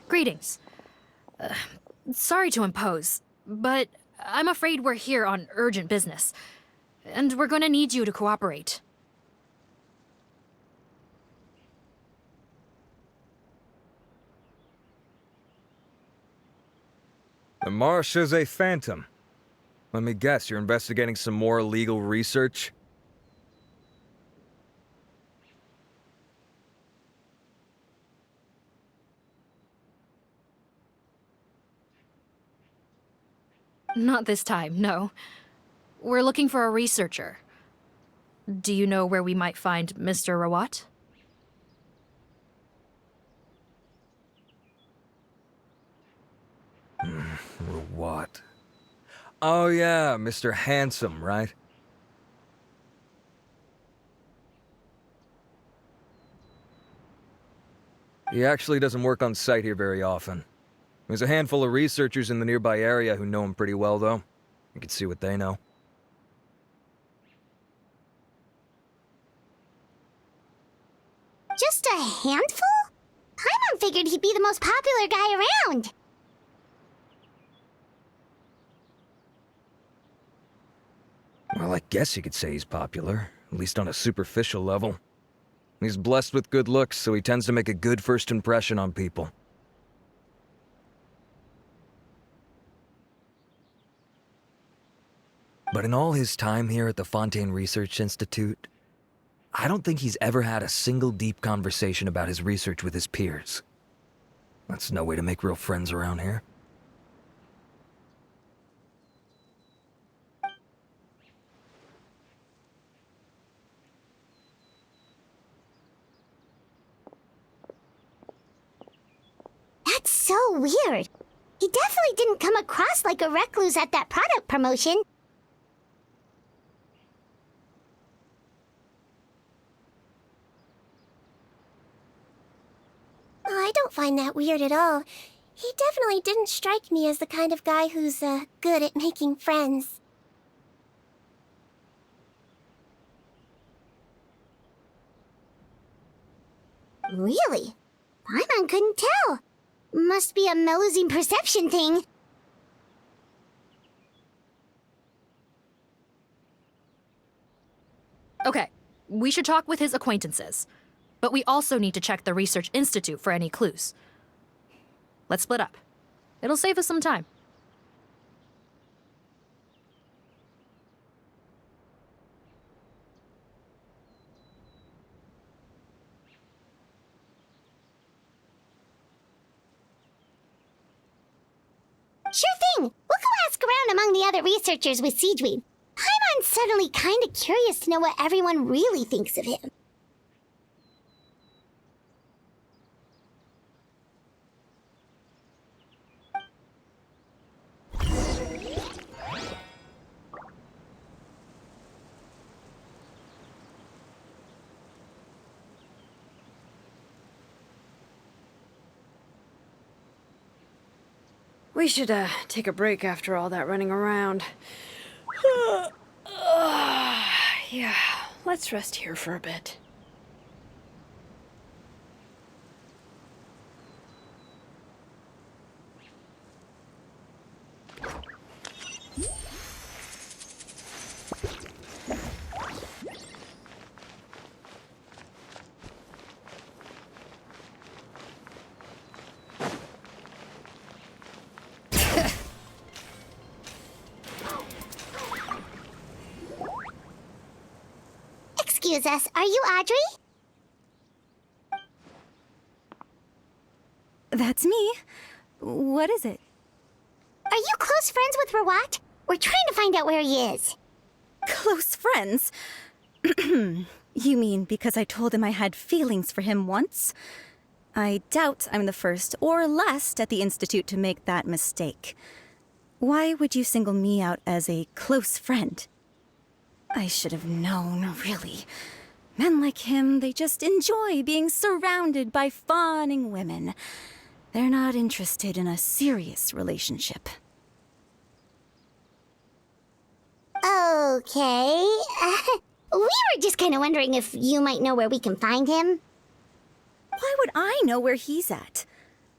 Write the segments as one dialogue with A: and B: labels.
A: Greetings. Sorry to impose, but I'm afraid we're here on urgent business, and we're gonna need you to cooperate.
B: The Marsh is a phantom. Let me guess, you're investigating some more illegal research?
A: Not this time, no. We're looking for a researcher. Do you know where we might find Mr. Rawat?
B: What? Oh yeah, Mr. Handsome, right? He actually doesn't work on site here very often. There's a handful of researchers in the nearby area who know him pretty well, though. You can see what they know.
C: Just a handful? Paimon figured he'd be the most popular guy around.
B: Well, I guess you could say he's popular, at least on a superficial level. He's blessed with good looks, so he tends to make a good first impression on people. But in all his time here at the Fontaine Research Institute, I don't think he's ever had a single deep conversation about his research with his peers. That's no way to make real friends around here.
C: That's so weird. He definitely didn't come across like a recluse at that product promotion.
D: Oh, I don't find that weird at all. He definitely didn't strike me as the kind of guy who's, good at making friends.
C: Really? Paimon couldn't tell. Must be a Melusine perception thing.
A: Okay, we should talk with his acquaintances. But we also need to check the Research Institute for any clues. Let's split up. It'll save us some time.
C: Sure thing. We'll go ask around among the other researchers with Seedweed. Paimon's suddenly kinda curious to know what everyone really thinks of him.
E: We should, take a break after all that running around. Yeah, let's rest here for a bit.
C: Excuse us, are you Audrey?
F: That's me. What is it?
C: Are you close friends with Rawat? We're trying to find out where he is.
F: Close friends? You mean because I told him I had feelings for him once? I doubt I'm the first or last at the Institute to make that mistake. Why would you single me out as a close friend? I should have known, really. Men like him, they just enjoy being surrounded by fawning women. They're not interested in a serious relationship.
C: Okay. We were just kind of wondering if you might know where we can find him.
F: Why would I know where he's at?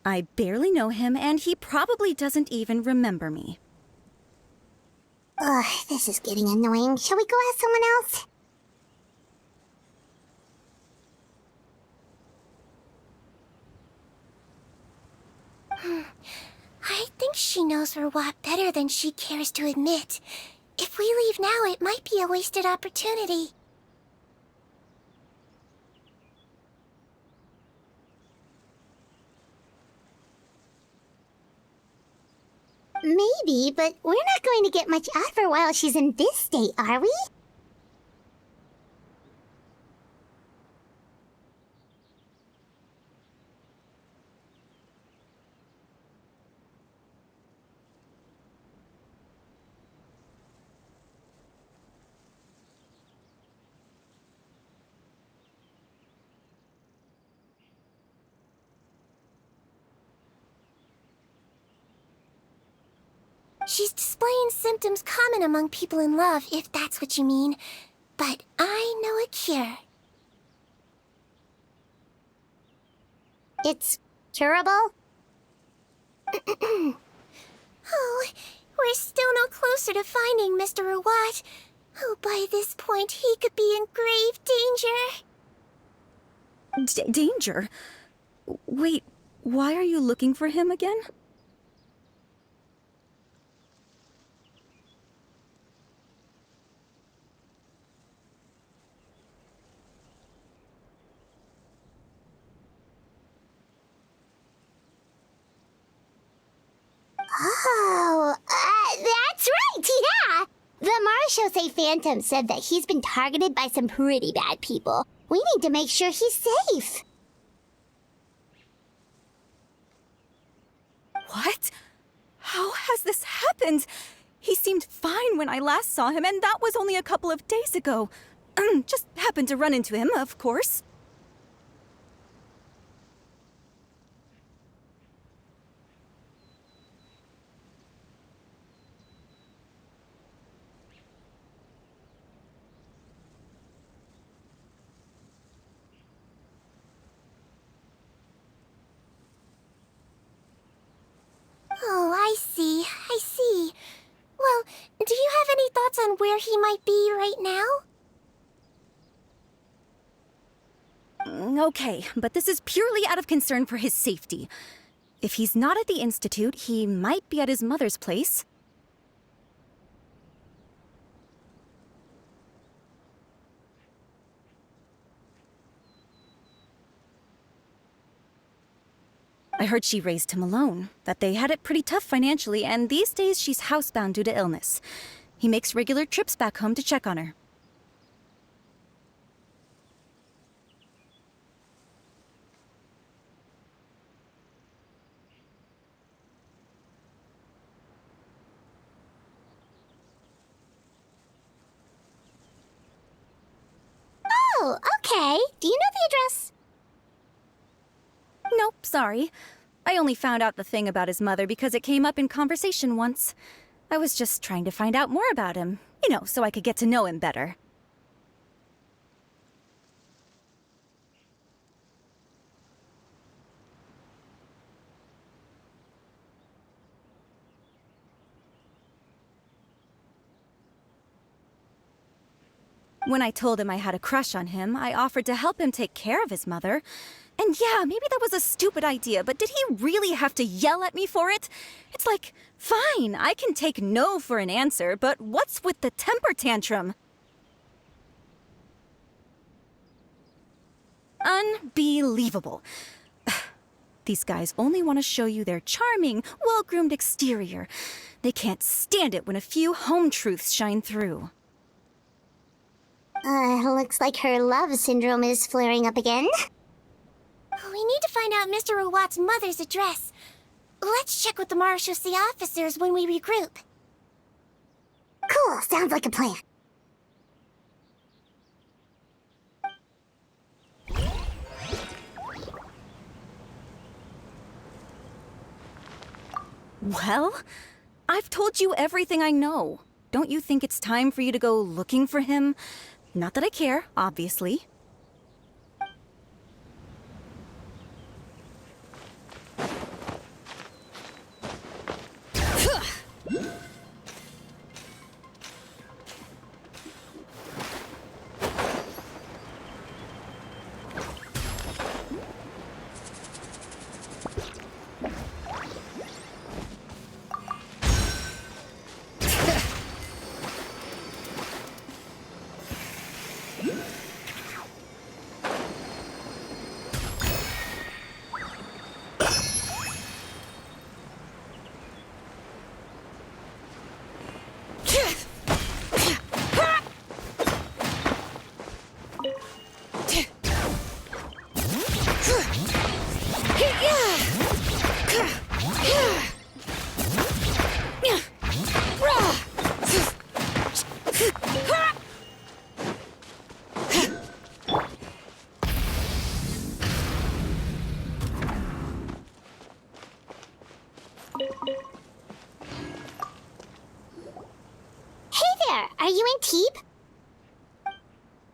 F: I barely know him, and he probably doesn't even remember me.
C: Ugh, this is getting annoying. Shall we go ask someone else?
D: I think she knows Rawat better than she cares to admit. If we leave now, it might be a wasted opportunity.
C: Maybe, but we're not going to get much out of her while she's in this state, are we?
D: She's displaying symptoms common among people in love, if that's what you mean. But I know a cure.
C: It's curable?
D: Oh, we're still no closer to finding Mr. Rawat. Oh, by this point, he could be in grave danger.
F: Danger? Wait, why are you looking for him again?
C: Oh, that's right, yeah! The Marshosei Phantom said that he's been targeted by some pretty bad people. We need to make sure he's safe.
F: What? How has this happened? He seemed fine when I last saw him, and that was only a couple of days ago. Just happened to run into him, of course.
D: Oh, I see. I see. Well, do you have any thoughts on where he might be right now?
F: Okay, but this is purely out of concern for his safety. If he's not at the Institute, he might be at his mother's place. I heard she raised him alone, that they had it pretty tough financially, and these days she's housebound due to illness. He makes regular trips back home to check on her.
C: Oh, okay. Do you know the address?
F: Nope, sorry. I only found out the thing about his mother because it came up in conversation once. I was just trying to find out more about him, you know, so I could get to know him better. When I told him I had a crush on him, I offered to help him take care of his mother. And yeah, maybe that was a stupid idea, but did he really have to yell at me for it? It's like, fine, I can take no for an answer, but what's with the temper tantrum? Unbelievable. These guys only want to show you their charming, well-groomed exterior. They can't stand it when a few home truths shine through.
C: Looks like her love syndrome is flaring up again.
D: We need to find out Mr. Rawat's mother's address. Let's check with the Marechaussee officers when we regroup.
C: Cool, sounds like a plan.
F: Well, I've told you everything I know. Don't you think it's time for you to go looking for him? Not that I care, obviously.
C: Are you in Teep?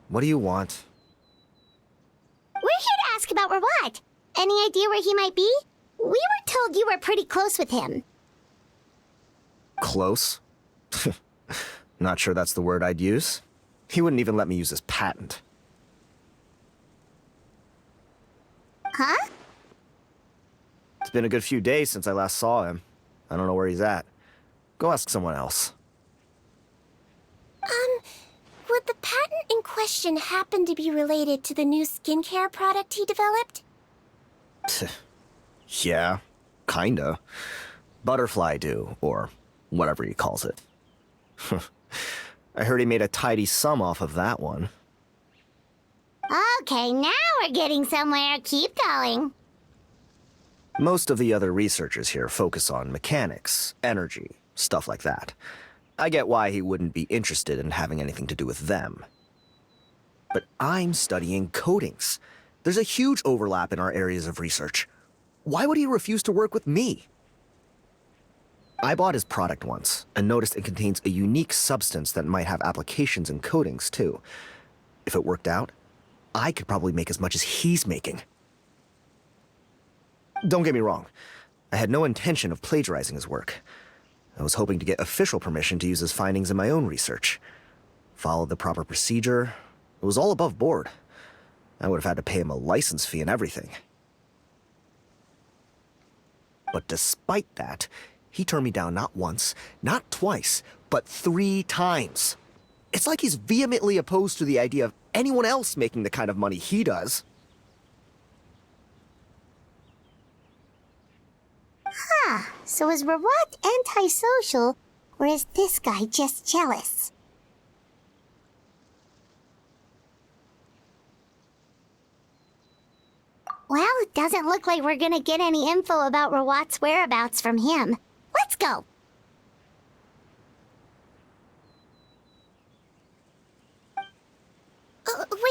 G: What do you want?
C: We're here to ask about Rawat. Any idea where he might be? We were told you were pretty close with him.
G: Close? Not sure that's the word I'd use. He wouldn't even let me use his patent.
C: Huh?
G: It's been a good few days since I last saw him. I don't know where he's at. Go ask someone else.
D: Would the patent in question happen to be related to the new skincare product he developed?
G: Yeah, kinda. Butterfly dew, or whatever he calls it. I heard he made a tidy sum off of that one.
C: Okay, now we're getting somewhere. Keep going.
G: Most of the other researchers here focus on mechanics, energy, stuff like that. I get why he wouldn't be interested in having anything to do with them. But I'm studying coatings. There's a huge overlap in our areas of research. Why would he refuse to work with me? I bought his product once and noticed it contains a unique substance that might have applications in coatings, too. If it worked out, I could probably make as much as he's making. Don't get me wrong. I had no intention of plagiarizing his work. I was hoping to get official permission to use his findings in my own research. Followed the proper procedure. It was all above board. I would have had to pay him a license fee and everything. But despite that, he turned me down not once, not twice, but 3 times. It's like he's vehemently opposed to the idea of anyone else making the kind of money he does.
C: So is Rawat antisocial, or is this guy just jealous? Well, it doesn't look like we're gonna get any info about Rawat's whereabouts from him. Let's go!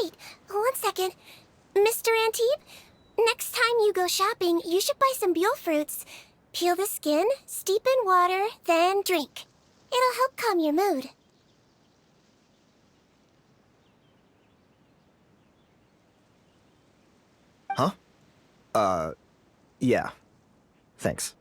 D: Wait, 1 second. Mr. Antibes, next time you go shopping, you should buy some Buell fruits. Peel the skin, steep in water, then drink. It'll help calm your mood.
G: Huh? Yeah. Thanks.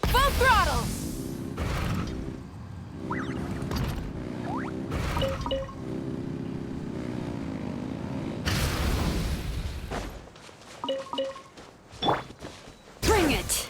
A: Full throttle! Bring it!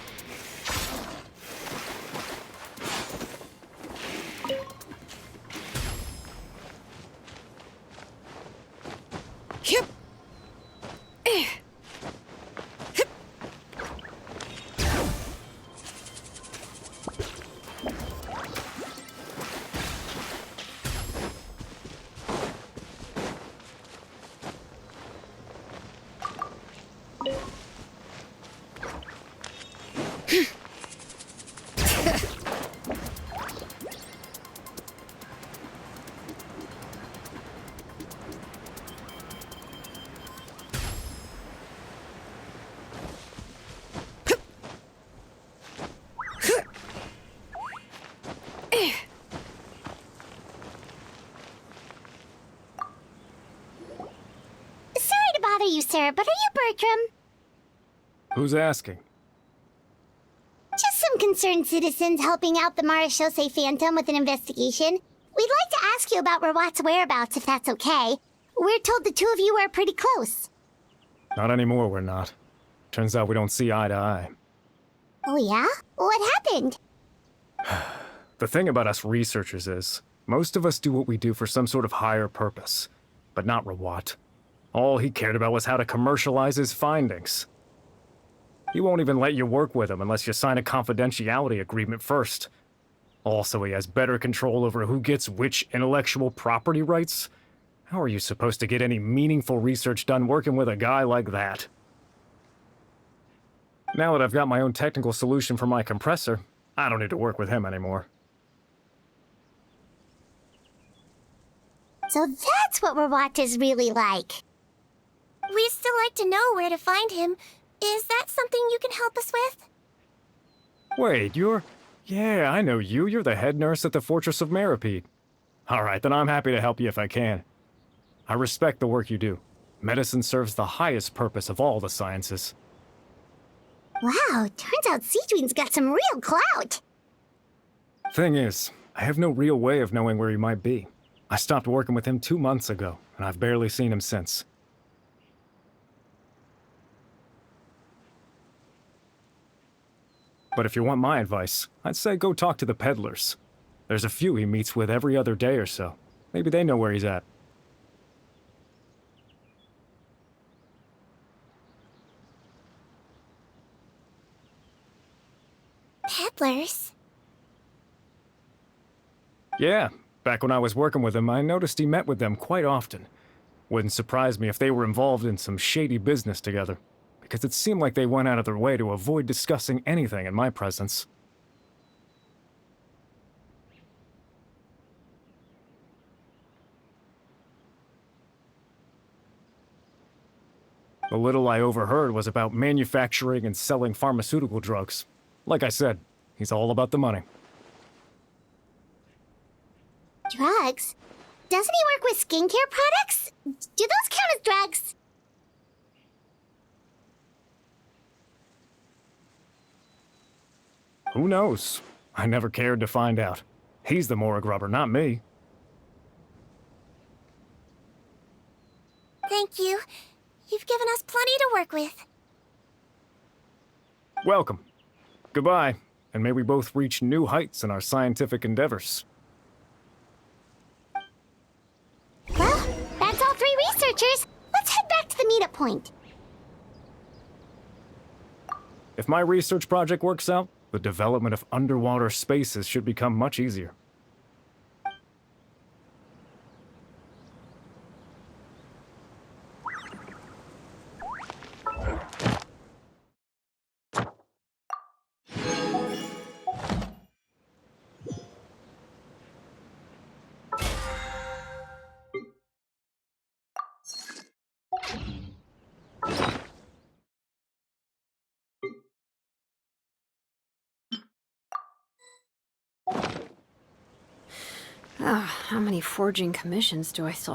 C: Sorry to bother you, sir, but are you Bertram?
H: Who's asking?
C: Just some concerned citizens helping out the Marechaussee Phantom with an investigation. We'd like to ask you about Rawat's whereabouts, if that's okay. We're told the two of you are pretty close.
H: Not anymore, we're not. Turns out we don't see eye to eye.
C: Oh yeah? What happened?
H: The thing about us researchers is, most of us do what we do for some sort of higher purpose. But not Rawat. All he cared about was how to commercialize his findings. He won't even let you work with him unless you sign a confidentiality agreement first. Also, he has better control over who gets which intellectual property rights. How are you supposed to get any meaningful research done working with a guy like that? Now that I've got my own technical solution for my compressor, I don't need to work with him anymore.
C: So that's what Rawat is really like.
D: We'd still like to know where to find him. Is that something you can help us with?
H: Wait, Yeah, I know you. You're the head nurse at the Fortress of Meripede. Alright, then I'm happy to help you if I can. I respect the work you do. Medicine serves the highest purpose of all the sciences.
C: Wow, turns out Cedrine's got some real clout.
H: Thing is, I have no real way of knowing where he might be. I stopped working with him 2 months ago, and I've barely seen him since. But if you want my advice, I'd say go talk to the peddlers. There's a few he meets with every other day or so. Maybe they know where he's at.
D: Peddlers?
H: Yeah, back when I was working with him, I noticed he met with them quite often. Wouldn't surprise me if they were involved in some shady business together, because it seemed like they went out of their way to avoid discussing anything in my presence. The little I overheard was about manufacturing and selling pharmaceutical drugs. Like I said, he's all about the money.
C: Drugs? Doesn't he work with skincare products? Do those count as drugs?
H: Who knows? I never cared to find out. He's the morgue rubber, not me.
D: Thank you. You've given us plenty to work with.
H: Welcome. Goodbye, and may we both reach new heights in our scientific endeavors.
C: Well, that's all three researchers. Let's head back to the meetup point.
H: If my research project works out, the development of underwater spaces should become much easier.
E: How many forging commissions do I still